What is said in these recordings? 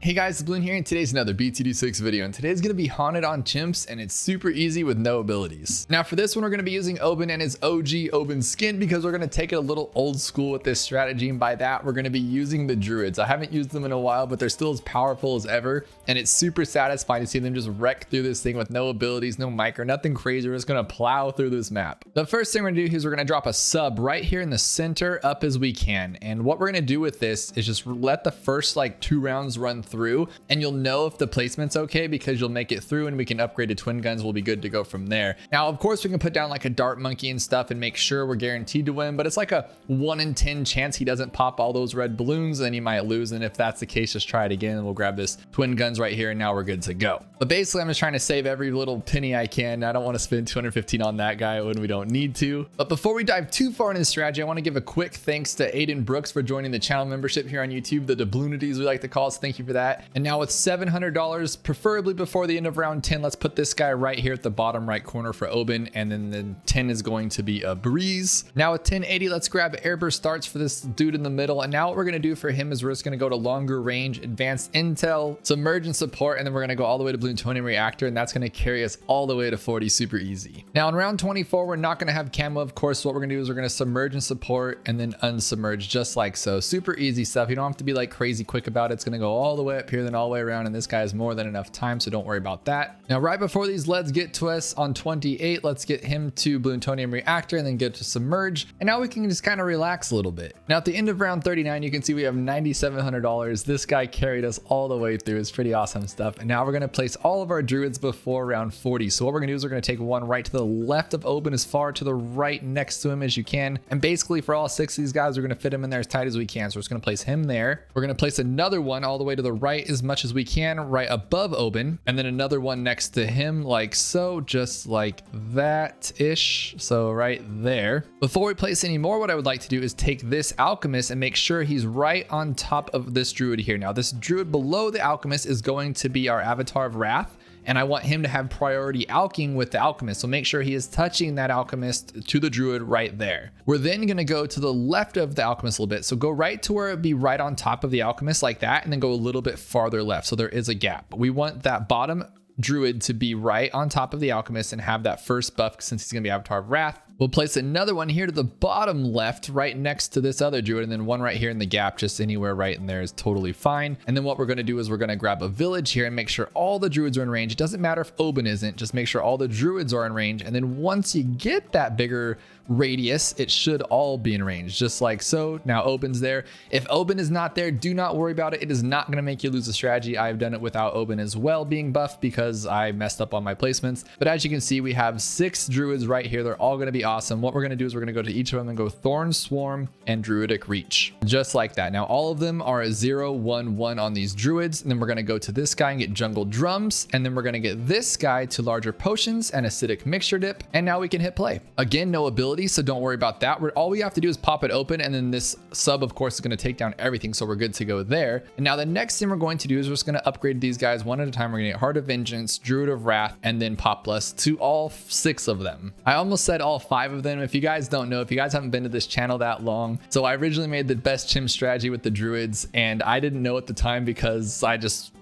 Hey guys, Dabloon here, and today's another BTD6 video, and today's going to be Haunted on Chimps, and it's super easy with no abilities. Now for this one, we're going to be using Oben and his OG Oben skin because we're going to take it a little old school with this strategy, and by that, we're going to be using the Druids. I haven't used them in a while, but they're still as powerful as ever, and it's super satisfying to see them just wreck through this thing with no abilities, no micro, nothing crazy. We're just going to plow through this map. The first thing we're going to do is we're going to drop a sub right here in the center up as we can, and what we're going to do with this is just let the first like 2 rounds run through, and you'll know if the placement's okay because you'll make it through and we can upgrade to twin guns. We'll be good to go from there. Now of course we can put down like a dart monkey and stuff and make sure we're guaranteed to win, but it's like a 1 in 10 chance he doesn't pop all those red balloons, and he might lose. And if that's the case, just try it again and we'll grab this twin guns right here, and now we're good to go. But basically I'm just trying to save every little penny I can. I don't want to spend 215 on that guy when we don't need to. But before we dive too far into this strategy, I want to give a quick thanks to Aiden Brooks for joining the channel membership here on YouTube, the Dablooonities we like to call us. Thank you for that. And now with $700, preferably before the end of round 10, let's put this guy right here at the bottom right corner for Oben, and then the 10 is going to be a breeze. Now with 1080, let's grab airburst darts for this dude in the middle, and now what we're going to do for him is we're just going to go to longer range, advanced intel, submerge and support, and then we're going to go all the way to plutonium reactor, and that's going to carry us all the way to 40 super easy. Now in round 24, we're not going to have camo, of course. So what we're going to do is we're going to submerge and support and then unsubmerge just like so. Super easy stuff. You don't have to be like crazy quick about it. It's going to go all the way up here then all the way around, and this guy has more than enough time, so don't worry about that. Now right before these leads get to us on 28, let's get him to plutonium reactor and then get to submerge, and now we can just kind of relax a little bit. Now at the end of round 39, you can see we have $9,700. This guy carried us all the way through. It's pretty awesome stuff. And now we're going to place all of our druids before round 40. So what we're going to do is we're going to take one right to the left of Oben, as far to the right next to him as you can, and basically for all 6 of these guys, we're going to fit him in there as tight as we can. So we're just going to place him there. We're going to place another one all the way to the right as much as we can, right above Oben, and then another one next to him like so, just like that ish, so right there. Before we place any more, what I would like to do is take this alchemist and make sure he's right on top of this druid here. Now this druid below the alchemist is going to be our avatar of wrath, and I want him to have priority alching with the alchemist, so make sure he is touching that alchemist to the druid right there. We're then going to go to the left of the alchemist a little bit, so go right to where it would be right on top of the alchemist like that, and then go a little bit farther left, so there is a gap. We want that bottom druid to be right on top of the alchemist and have that first buff since he's going to be avatar of wrath. We'll place another one here to the bottom left right next to this other druid, and then one right here in the gap. Just anywhere right in there is totally fine. And then what we're going to do is we're going to grab a village here and make sure all the druids are in range. It doesn't matter if Oben isn't, just make sure all the druids are in range, and then once you get that bigger radius, it should all be in range just like so. Now Oben's there. If Oben is not there, do not worry about it. It is not going to make you lose the strategy. I've done it without Oben as well being buffed because I messed up on my placements. But as you can see, we have 6 druids right here. They're all going to be awesome. What we're going to do is we're going to go to each of them and go Thorn, Swarm, and Druidic Reach, just like that. Now all of them are a 0, 1, 1 on these druids, and then we're going to go to this guy and get Jungle Drums, and then we're going to get this guy to larger potions and acidic mixture dip, and now we can hit play. Again, no ability, so don't worry about that. All we have to do is pop it open, and then this sub of course is going to take down everything, so we're good to go there. And now the next thing we're going to do is we're just going to upgrade these guys one at a time. We're going to get Heart of Vengeance, Druid of Wrath, and then Pop Plus to all 6 of them. I almost said all 5 of them. If you guys don't know, if you guys haven't been to this channel that long, so I originally made the best chimp strategy with the druids, and I didn't know at the time because I just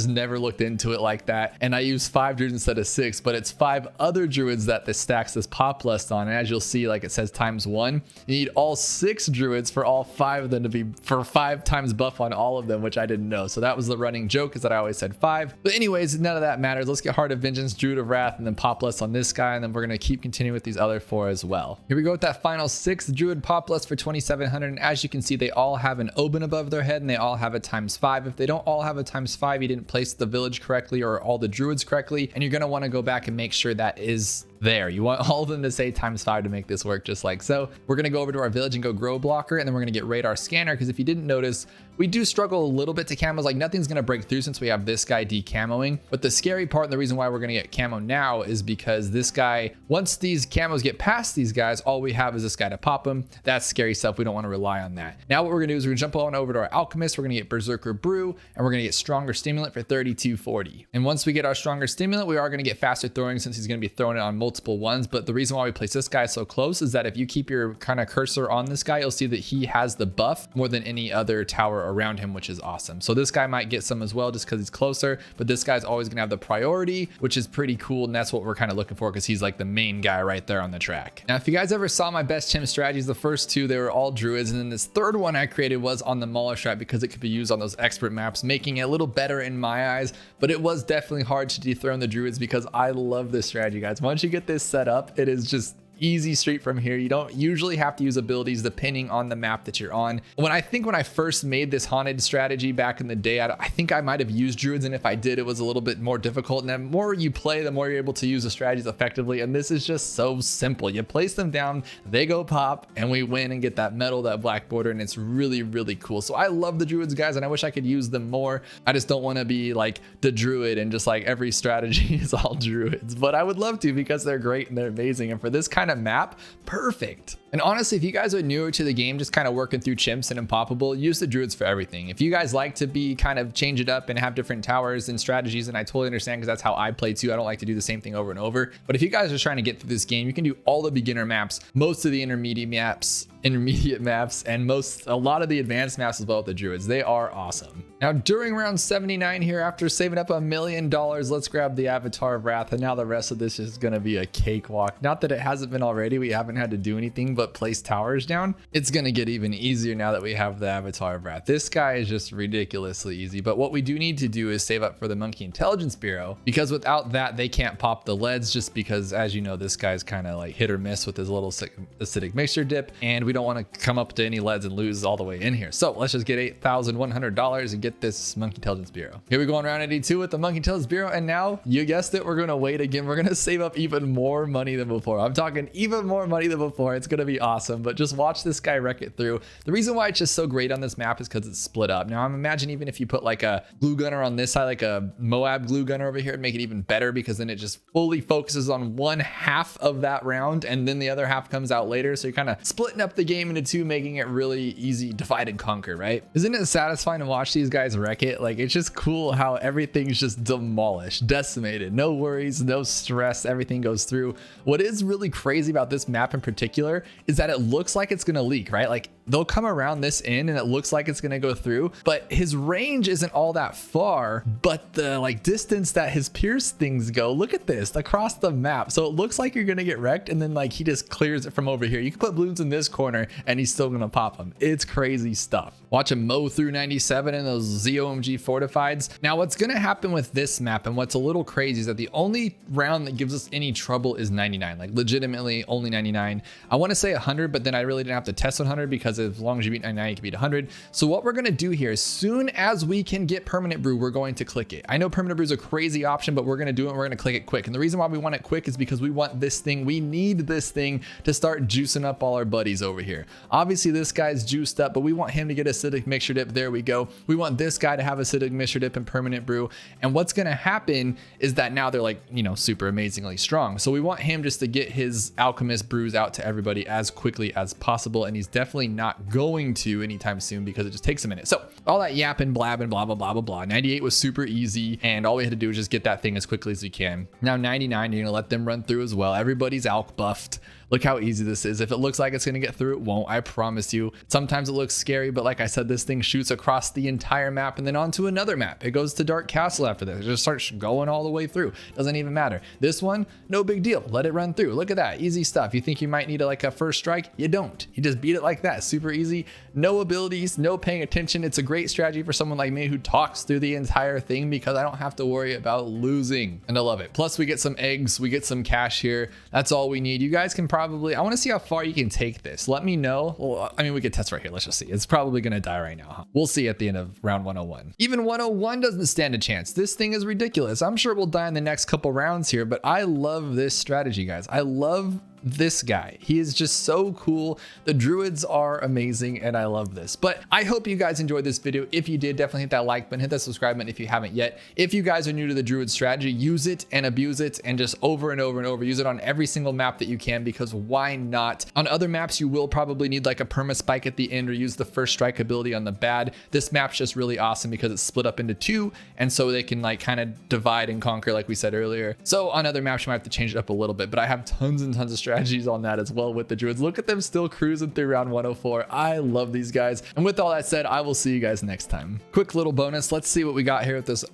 never looked into it like that, and I used 5 druids instead of 6, but it's 5 other druids that this stacks this Pop Lust on, and as you'll see, like it says ×1, you need all 6 druids for all 5 of them to be for 5 times buff on all of them, which I didn't know. So that was the running joke, is that I always said 5, but anyways, none of that matters. Let's get Heart of Vengeance, Druid of Wrath, and then Pop Lust on this guy, and then we're going to keep continuing with these other 4 as well. Here we go with that final 6 druid Pop Lust for 2,700, and as you can see, they all have an Oben above their head, and they all have a ×5. If they don't all have a ×5, you didn't place the village correctly or all the druids correctly, and you're going to want to go back and make sure that is there. You want all of them to say ×5 to make this work just like so. We're going to go over to our village and go Grow Blocker, and then we're going to get Radar Scanner, because if you didn't notice, we do struggle a little bit to camos. Like nothing's going to break through since we have this guy decamoing, but the scary part and the reason why we're going to get camo now is because this guy, once these camos get past these guys, all we have is this guy to pop them. That's scary stuff. We don't want to rely on that. Now what we're going to do is we're going to jump on over to our Alchemist. We're going to get Berserker Brew, and we're going to get Stronger Stimulant for 3240. And once we get our Stronger Stimulant, we are going to get faster throwing since he's going to be throwing it on multiple multiple ones, but the reason why we place this guy so close is that if you keep your kind of cursor on this guy, you'll see that he has the buff more than any other tower around him, which is awesome. So this guy might get some as well just because he's closer, but this guy's always gonna have the priority, which is pretty cool, and that's what we're kind of looking for because he's like the main guy right there on the track. Now, if you guys ever saw my best chimp strategies, the first two, they were all druids, and then this third one I created was on the Mauler strat because it could be used on those expert maps, making it a little better in my eyes, but it was definitely hard to dethrone the druids because I love this strategy, guys. Once you get this set up, it is just easy street from here. You don't usually have to use abilities depending on the map that you're on. When I first made this haunted strategy back in the day, I think I might have used druids, and if I did, it was a little bit more difficult. And the more you play, the more you're able to use the strategies effectively. And this is just so simple. You place them down, they go pop, and we win and get that medal, that black border, and it's really, really cool. So I love the druids, guys, and I wish I could use them more. I just don't want to be like the druid and just like every strategy is all druids, but I would love to because they're great and they're amazing. And for this kind of map, perfect. And honestly, if you guys are newer to the game, just kind of working through chimps and impoppable, use the druids for everything. If you guys like to be kind of change it up and have different towers and strategies, and I totally understand because that's how I play too. I don't like to do the same thing over and over. But if you guys are trying to get through this game, you can do all the beginner maps, most of the intermediate maps, and a lot of the advanced maps as well with the druids. They are awesome. Now, during round 79 here, after saving up $1 million, let's grab the Avatar of Wrath, and now the rest of this is going to be a cakewalk. Not that it hasn't been already. We haven't had to do anything but place towers down. It's going to get even easier now that we have the Avatar of Wrath. This guy is just ridiculously easy, but what we do need to do is save up for the Monkey Intelligence Bureau, because without that, they can't pop the leads, just because, as you know, this guy's kind of like hit or miss with his little acidic mixture dip, and we don't want to come up to any leads and lose all the way in here. So let's just get $8,100 and get this Monkey Intelligence Bureau. Here we go on round 82 with the Monkey Intelligence Bureau, and now you guessed it, we're going to wait again. We're going to save up even more money than before. I'm talking even more money than before. It's going to be awesome, but just watch this guy wreck it through. The reason why it's just so great on this map is because it's split up. Now, I'm imagining even if you put like a glue gunner on this side, like a Moab glue gunner over here, it'd make it even better, because then it just fully focuses on one half of that round, and then the other half comes out later. So you're kind of splitting up the game into two, making it really easy, divide and conquer, right? Isn't it satisfying to watch these guys wreck it? Like, it's just cool how everything's just demolished, decimated, no worries, no stress, everything goes through. What is really crazy about this map in particular is that it looks like it's gonna leak, right? Like, they'll come around this end and it looks like it's gonna go through, but his range isn't all that far, but the like distance that his pierce things go, look at this, across the map. So it looks like you're gonna get wrecked, and then like he just clears it from over here. You can put balloons in this corner and he's still gonna pop them. It's crazy stuff. Watch him mow through 97 and those ZOMG fortifieds. Now, what's gonna happen with this map, and what's a little crazy, is that the only round that gives us any trouble is 99, like legitimately only 99. I want to say 100, but then I really didn't have to test 100, because as long as you beat 99, you can beat 100. So what we're gonna do here, as soon as we can get permanent brew, we're going to click it. I know permanent brew is a crazy option, but we're gonna do it and we're gonna click it quick. And the reason why we want it quick is because we want this thing, we need this thing to start juicing up all our buddies over here. Obviously this guy's juiced up, but we want him to get acidic mixture dip. There we go. We want this guy to have acidic mixture dip and permanent brew. And what's gonna happen is that now they're like, you know, super amazingly strong. So we want him just to get his alchemist brews out to everybody as quickly as possible, and he's definitely not going to anytime soon because it just takes a minute. So all that yapping, blabbing, blah blah blah blah blah. 98 was super easy, and all we had to do was just get that thing as quickly as we can. Now 99, you're gonna let them run through as well. Everybody's alch buffed. Look how easy this is. If it looks like it's gonna get through, it won't, I promise you. Sometimes it looks scary, but like I said, this thing shoots across the entire map and then onto another map. It goes to Dark Castle after this. It just starts going all the way through. Doesn't even matter. This one, no big deal. Let it run through. Look at that, easy stuff. You think you might need like a first strike? You don't. You just beat it like that, super easy. No abilities, no paying attention. It's a great strategy for someone like me who talks through the entire thing, because I don't have to worry about losing, and I love it. Plus we get some eggs, we get some cash here. That's all we need. You guys can probably, I want to see how far you can take this. Let me know. Well, I mean, we could test right here. Let's just see. It's probably going to die right now, huh? We'll see at the end of round 101. Even 101 doesn't stand a chance. This thing is ridiculous. I'm sure we'll die in the next couple rounds here, but I love this strategy, guys. I love this guy. He is just so cool. The druids are amazing and I love this. But I hope you guys enjoyed this video. If you did, definitely hit that like button, hit that subscribe button if you haven't yet. If you guys are new to the druid strategy, use it and abuse it and just over and over and over. Use it on every single map that you can, because why not? On other maps, you will probably need like a perma spike at the end or use the first strike ability on the bad. This map's just really awesome because it's split up into two, and so they can like kind of divide and conquer like we said earlier. So on other maps, you might have to change it up a little bit, but I have tons and tons of strategies on that as well with the druids. Look at them still cruising through round 104. I love these guys. And with all that said, I will see you guys next time. Quick little bonus. Let's see what we got here with this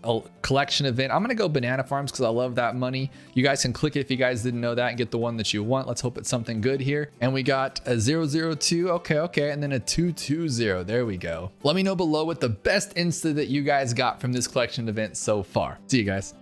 collection event. I'm going to go banana farms because I love that money. You guys can click it if you guys didn't know that and get the one that you want. Let's hope it's something good here. And we got a 002. Okay. And then a 220. There we go. Let me know below what the best insta that you guys got from this collection event so far. See you guys.